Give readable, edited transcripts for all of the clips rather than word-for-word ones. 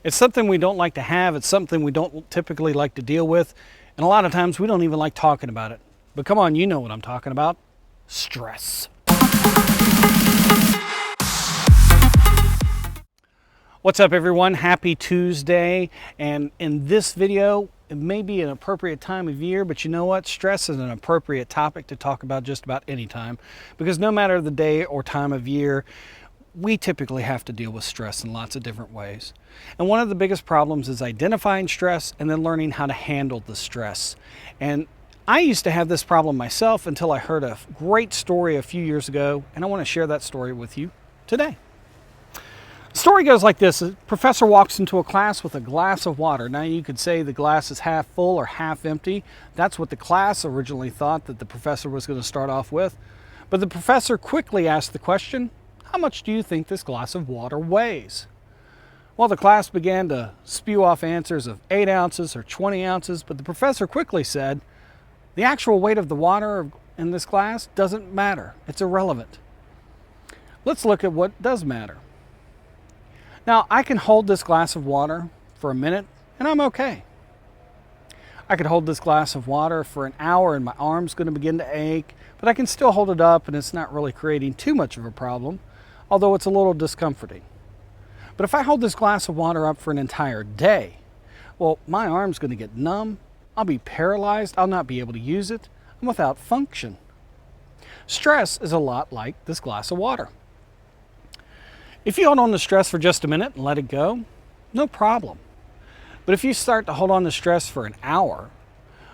It's something we don't like to have. It's something we don't typically like to deal with. And a lot of times we don't even like talking about it. But come on, you know what I'm talking about. Stress. What's up, everyone? Happy Tuesday. And in this video, it may be an appropriate time of year, but you know what? Stress is an appropriate topic to talk about just about any time, because no matter the day or time of year, we typically have to deal with stress in lots of different ways. And one of the biggest problems is identifying stress and then learning how to handle the stress. And I used to have this problem myself until I heard a great story a few years ago, and I want to share that story with you today. The story goes like this. A professor walks into a class with a glass of water. Now you could say the glass is half full or half empty. That's what the class originally thought that the professor was going to start off with. But the professor quickly asked the question, how much do you think this glass of water weighs? Well, the class began to spew off answers of 8 ounces or 20 ounces, but the professor quickly said, the actual weight of the water in this glass doesn't matter. It's irrelevant. Let's look at what does matter. Now, I can hold this glass of water for a minute and I'm okay. I could hold this glass of water for an hour and my arm's going to begin to ache, but I can still hold it up and it's not really creating too much of a problem, although it's a little discomforting. But if I hold this glass of water up for an entire day, well, my arm's going to get numb, I'll be paralyzed, I'll not be able to use it, I'm without function. Stress is a lot like this glass of water. If you hold on to stress for just a minute and let it go, no problem. But if you start to hold on to stress for an hour,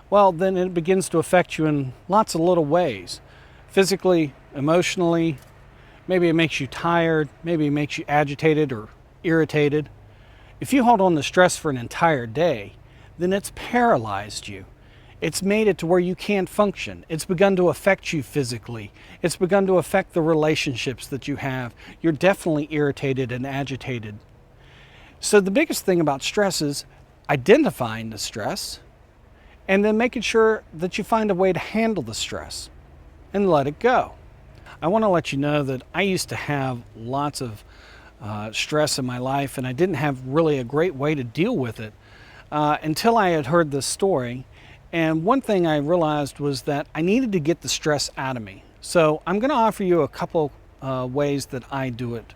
well, then it begins to affect you in lots of little ways. Physically, emotionally, maybe it makes you tired, maybe it makes you agitated or irritated. If you hold on to stress for an entire day, then it's paralyzed you. It's made it to where you can't function. It's begun to affect you physically. It's begun to affect the relationships that you have. You're definitely irritated and agitated. So the biggest thing about stress is identifying the stress and then making sure that you find a way to handle the stress and let it go. I want to let you know that I used to have lots of stress in my life, and I didn't have really a great way to deal with it until I had heard this story. And one thing I realized was that I needed to get the stress out of me. So I'm going to offer you a couple ways that I do it.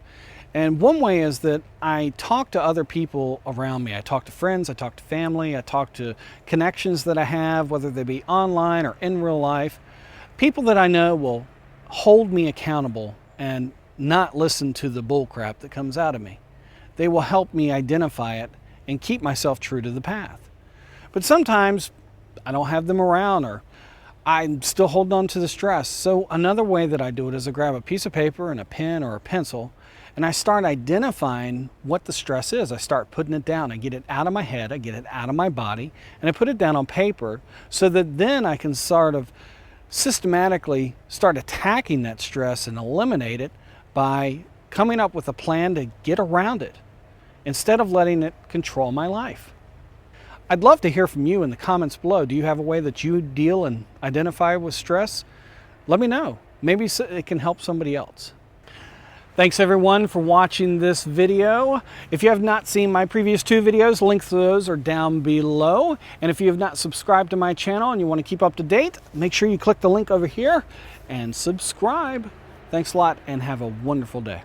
And one way is that I talk to other people around me. I talk to friends, I talk to family, I talk to connections that I have, whether they be online or in real life. People that I know will hold me accountable and not listen to the bull crap that comes out of me. They will help me identify it and keep myself true to the path. But sometimes I don't have them around, or I'm still holding on to the stress. So another way that I do it is I grab a piece of paper and a pen or a pencil, and I start identifying what the stress is. I start putting it down. I get it out of my head, I get it out of my body, and I put it down on paper so that then I can sort of systematically start attacking that stress and eliminate it by coming up with a plan to get around it instead of letting it control my life. I'd love to hear from you in the comments below. Do you have a way that you deal and identify with stress? Let me know. Maybe it can help somebody else. Thanks everyone for watching this video. If you have not seen my previous 2 videos, links to those are down below. And if you have not subscribed to my channel and you want to keep up to date, make sure you click the link over here and subscribe. Thanks a lot and have a wonderful day.